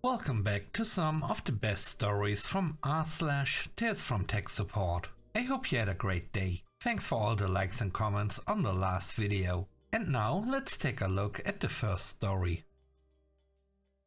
Welcome back to some of the best stories from r/TalesFromTechSupport. I hope you had a great day. Thanks for all the likes and comments on the last video. And now let's take a look at the first story.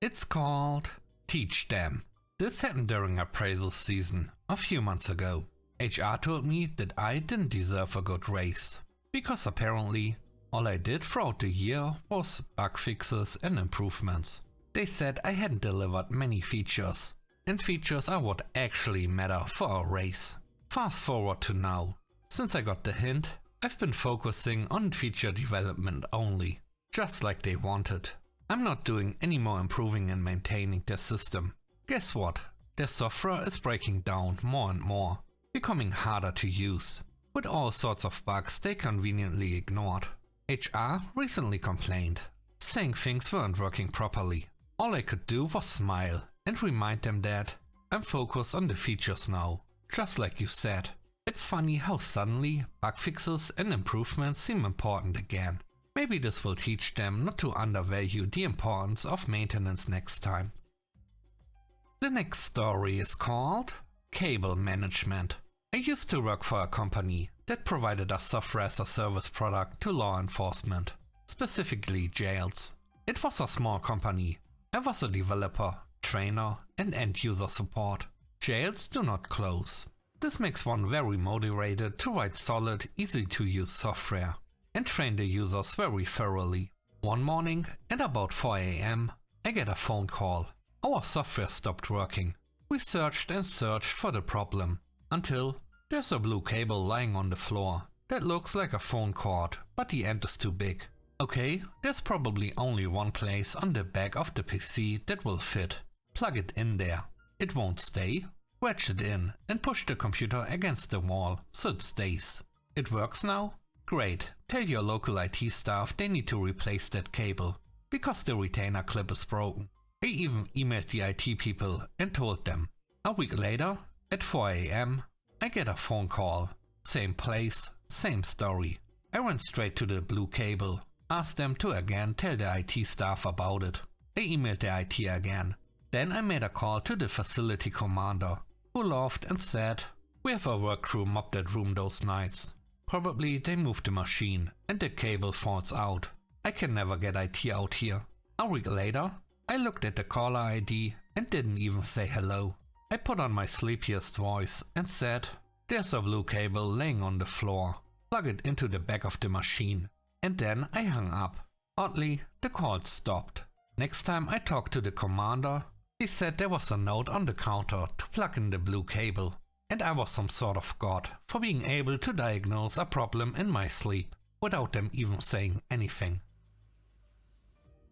It's called Teach Them. This happened during appraisal season a few months ago. HR told me that I didn't deserve a good raise, because apparently all I did throughout the year was bug fixes and improvements. They said I hadn't delivered many features, and features are what actually matter for a raise. Fast forward to now. Since I got the hint, I've been focusing on feature development only, just like they wanted. I'm not doing any more improving and maintaining their system. Guess what? Their software is breaking down more and more, becoming harder to use, with all sorts of bugs they conveniently ignored. HR recently complained, saying things weren't working properly. All I could do was smile and remind them that I'm focused on the features now, just like you said. It's funny how suddenly bug fixes and improvements seem important again. Maybe this will teach them not to undervalue the importance of maintenance next time. The next story is called Cable Management. I used to work for a company that provided a software as a service product to law enforcement, specifically jails. It was a small company. I was a developer, trainer, and end-user support. Jails do not close. This makes one very motivated to write solid, easy-to-use software and train the users very thoroughly. One morning at about 4 AM, I get a phone call. Our software stopped working. We searched and searched for the problem until there's a blue cable lying on the floor that looks like a phone cord, but the end is too big. Okay, there's probably only one place on the back of the PC that will fit. Plug it in there. It won't stay. Wedge it in and push the computer against the wall so it stays. It works now? Great. Tell your local IT staff they need to replace that cable, because the retainer clip is broken. I even emailed the IT people and told them. A week later, at 4 AM, I get a phone call. Same place, same story. I went straight to the blue cable. Asked them to again tell the IT staff about it. I emailed the IT again. Then I made a call to the facility commander, who laughed and said, "We have a work crew mop that room those nights. Probably they moved the machine and the cable falls out. I can never get IT out here." A week later, I looked at the caller ID and didn't even say hello. I put on my sleepiest voice and said, "There's a blue cable laying on the floor. Plug it into the back of the machine." And then I hung up. Oddly, the call stopped. Next time I talked to the commander, he said there was a note on the counter to plug in the blue cable, and I was some sort of god for being able to diagnose a problem in my sleep without them even saying anything.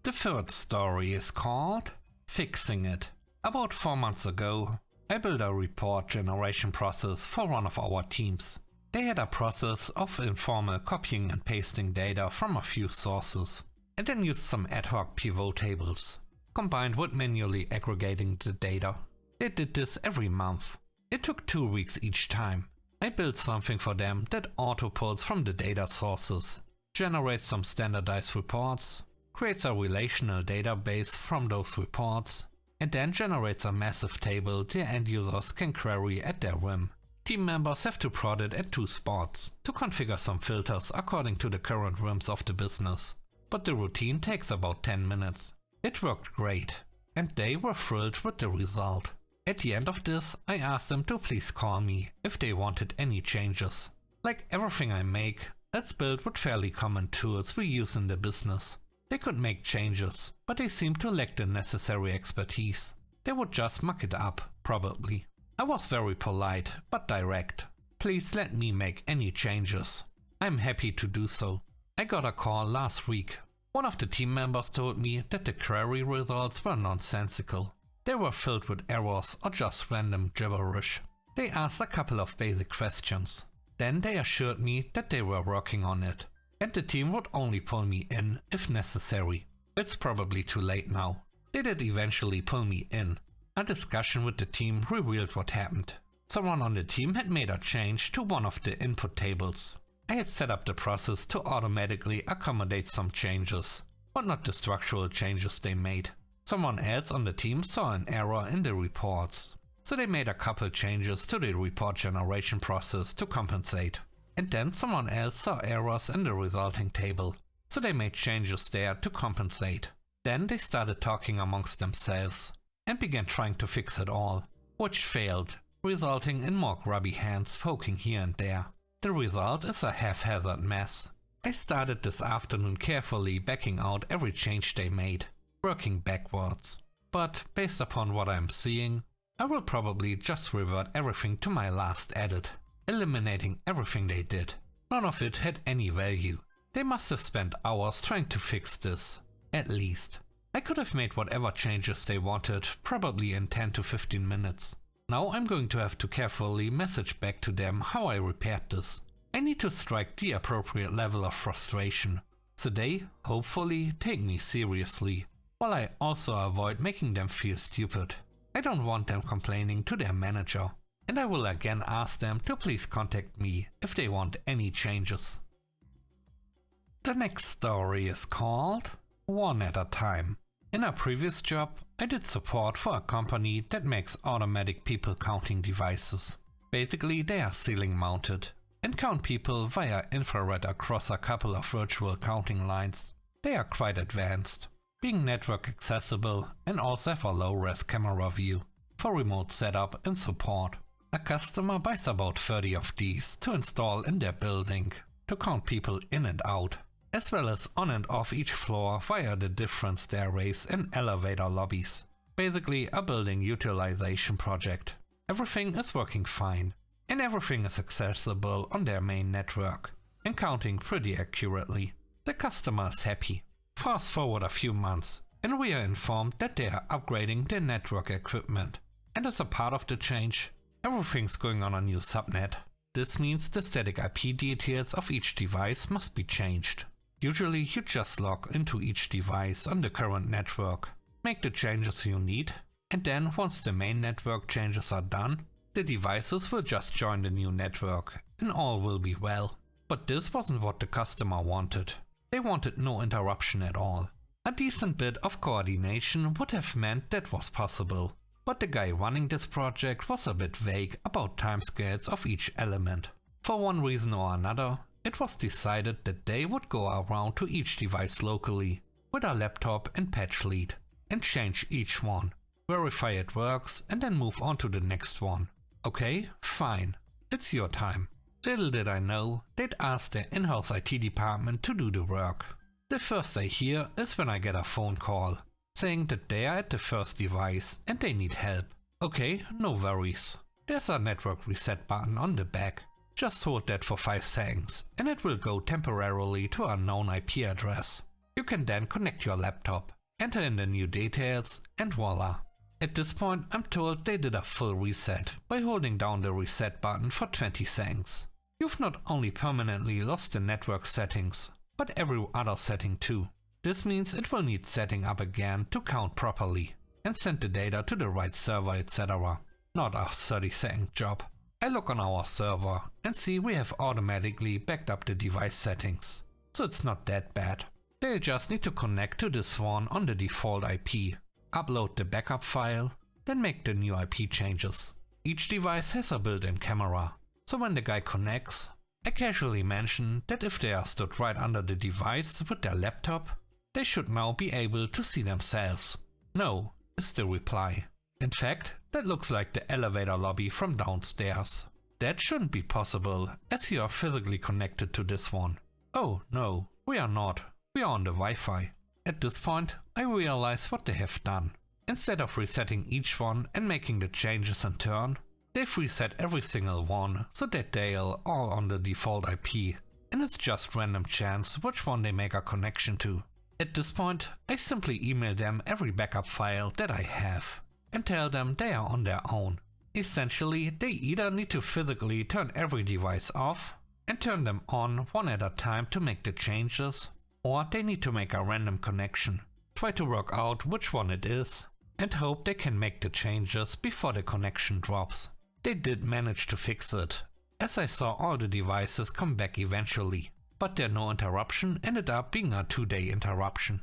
The third story is called Fixing It. About 4 months ago, I built a report generation process for one of our teams. They had a process of informal copying and pasting data from a few sources, and then used some ad hoc pivot tables, combined with manually aggregating the data. They did this every month. It took 2 weeks each time. I built something for them that auto-pulls from the data sources, generates some standardized reports, creates a relational database from those reports, and then generates a massive table the end users can query at their whim. Team members have to prod it at 2 spots to configure some filters according to the current whims of the business. But the routine takes about 10 minutes. It worked great, and they were thrilled with the result. At the end of this, I asked them to please call me if they wanted any changes. Like everything I make, it's built with fairly common tools we use in the business. They could make changes, but they seemed to lack the necessary expertise. They would just muck it up, probably. I was very polite, but direct. Please let me make any changes. I'm happy to do so. I got a call last week. One of the team members told me that the query results were nonsensical. They were filled with errors or just random gibberish. They asked a couple of basic questions. Then they assured me that they were working on it, and the team would only pull me in if necessary. It's probably too late now. They did eventually pull me in. A discussion with the team revealed what happened. Someone on the team had made a change to one of the input tables. I had set up the process to automatically accommodate some changes, but not the structural changes they made. Someone else on the team saw an error in the reports, so they made a couple changes to the report generation process to compensate. And then someone else saw errors in the resulting table, so they made changes there to compensate. Then they started talking amongst themselves and began trying to fix it all, which failed, resulting in more grubby hands poking here and there. The result is a haphazard mess. I started this afternoon carefully backing out every change they made, working backwards. But based upon what I'm seeing, I will probably just revert everything to my last edit, eliminating everything they did. None of it had any value. They must have spent hours trying to fix this, at least. I could have made whatever changes they wanted, probably in 10 to 15 minutes. Now I'm going to have to carefully message back to them how I repaired this. I need to strike the appropriate level of frustration, so they, hopefully, take me seriously, while I also avoid making them feel stupid. I don't want them complaining to their manager, and I will again ask them to please contact me if they want any changes. The next story is called One at a Time. In a previous job, I did support for a company that makes automatic people counting devices. Basically, they are ceiling mounted and count people via infrared across a couple of virtual counting lines. They are quite advanced, being network accessible, and also have a low-res camera view for remote setup and support. A customer buys about 30 of these to install in their building to count people in and out, as well as on and off each floor via the different stairways and elevator lobbies. Basically a building utilization project. Everything is working fine, and everything is accessible on their main network and counting pretty accurately. The customer is happy. Fast forward a few months and we are informed that they are upgrading their network equipment, and as a part of the change, everything's going on a new subnet. This means the static IP details of each device must be changed. Usually you just log into each device on the current network, make the changes you need, and then once the main network changes are done, the devices will just join the new network and all will be well. But this wasn't what the customer wanted. They wanted no interruption at all. A decent bit of coordination would have meant that was possible, but the guy running this project was a bit vague about timescales of each element. For one reason or another, it was decided that they would go around to each device locally with a laptop and patch lead and change each one, verify it works, and then move on to the next one. Okay, fine, it's your time. Little did I know, they'd ask their in-house IT department to do the work. The first I hear is when I get a phone call, saying that they are at the first device and they need help. Okay, no worries. There's a network reset button on the back. Just hold that for 5 seconds and it will go temporarily to a known IP address. You can then connect your laptop, enter in the new details, and voila. At this point I'm told they did a full reset by holding down the reset button for 20 seconds. You've not only permanently lost the network settings, but every other setting too. This means it will need setting up again to count properly and send the data to the right server, etc. Not a 30-second job. I look on our server and see we have automatically backed up the device settings, so it's not that bad. They just need to connect to this one on the default IP, upload the backup file, then make the new IP changes. Each device has a built-in camera, so when the guy connects, I casually mention that if they are stood right under the device with their laptop, they should now be able to see themselves. No, is the reply. In fact, that looks like the elevator lobby from downstairs. That shouldn't be possible, as you are physically connected to this one. Oh no, we are not. We are on the Wi-Fi. At this point, I realize what they have done. Instead of resetting each one and making the changes in turn, they've reset every single one so that they are all on the default IP, and it's just random chance which one they make a connection to. At this point, I simply email them every backup file that I have and tell them they are on their own. Essentially, they either need to physically turn every device off and turn them on one at a time to make the changes, or they need to make a random connection, try to work out which one it is, and hope they can make the changes before the connection drops. They did manage to fix it, as I saw all the devices come back eventually, but their no interruption ended up being a 2-day interruption.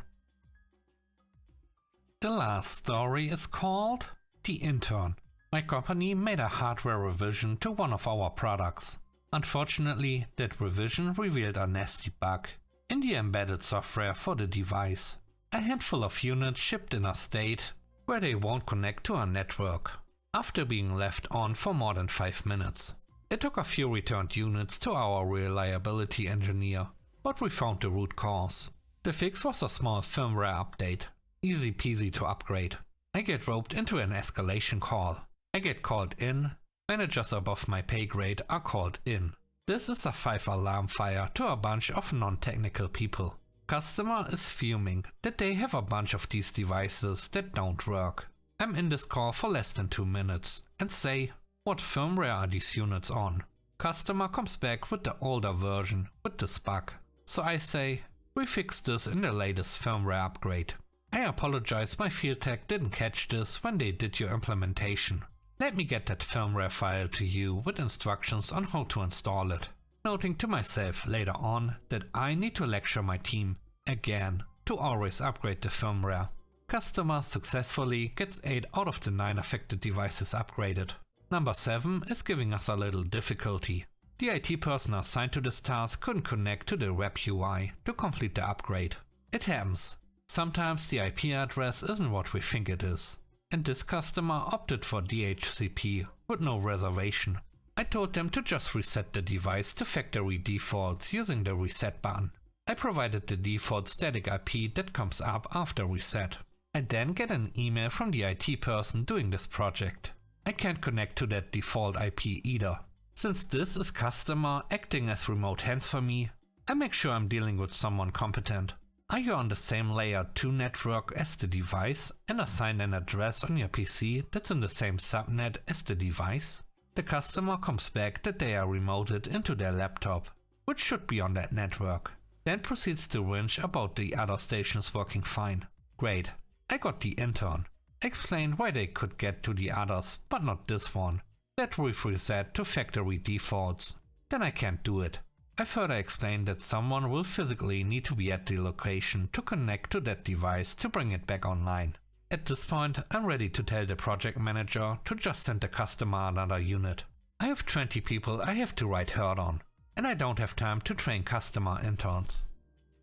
The last story is called The Intern. My company made a hardware revision to one of our products. Unfortunately, that revision revealed a nasty bug in the embedded software for the device. A handful of units shipped in a state where they won't connect to our network after being left on for more than 5 minutes. It took a few returned units to our reliability engineer, but we found the root cause. The fix was a small firmware update, easy peasy to upgrade. I get roped into an escalation call. I get called in, managers above my pay grade are called in. This is a 5-alarm fire to a bunch of non-technical people. Customer is fuming that they have a bunch of these devices that don't work. I'm in this call for less than 2 minutes and say, what firmware are these units on? Customer comes back with the older version with this bug. So I say, we fixed this in the latest firmware upgrade. I apologize, my field tech didn't catch this when they did your implementation. Let me get that firmware file to you with instructions on how to install it. Noting to myself later on that I need to lecture my team again to always upgrade the firmware. Customer successfully gets 8 out of the 9 affected devices upgraded. Number 7 is giving us a little difficulty. The IT person assigned to this task couldn't connect to the web UI to complete the upgrade. It happens. Sometimes the IP address isn't what we think it is. And this customer opted for DHCP with no reservation. I told them to just reset the device to factory defaults using the reset button. I provided the default static IP that comes up after reset. I then get an email from the IT person doing this project. I can't connect to that default IP either. Since this is customer acting as remote hands for me, I make sure I'm dealing with someone competent. Are you on the same layer 2 network as the device and assign an address on your PC that's in the same subnet as the device? The customer comes back that they are remoted into their laptop, which should be on that network. Then proceeds to whinge about the other stations working fine. Great, I got the intern. Explained why they could get to the others, but not this one. That we've reset to factory defaults. Then I can't do it. I further explained that someone will physically need to be at the location to connect to that device to bring it back online. At this point, I'm ready to tell the project manager to just send the customer another unit. I have 20 people I have to write herd on, and I don't have time to train customer interns.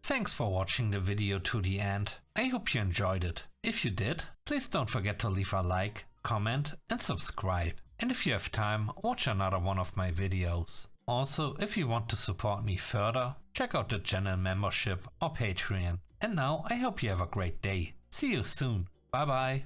Thanks for watching the video to the end. I hope you enjoyed it. If you did, please don't forget to leave a like, comment and subscribe. And if you have time, watch another one of my videos. Also, if you want to support me further, check out the channel membership or Patreon. And now I hope you have a great day. See you soon. Bye bye.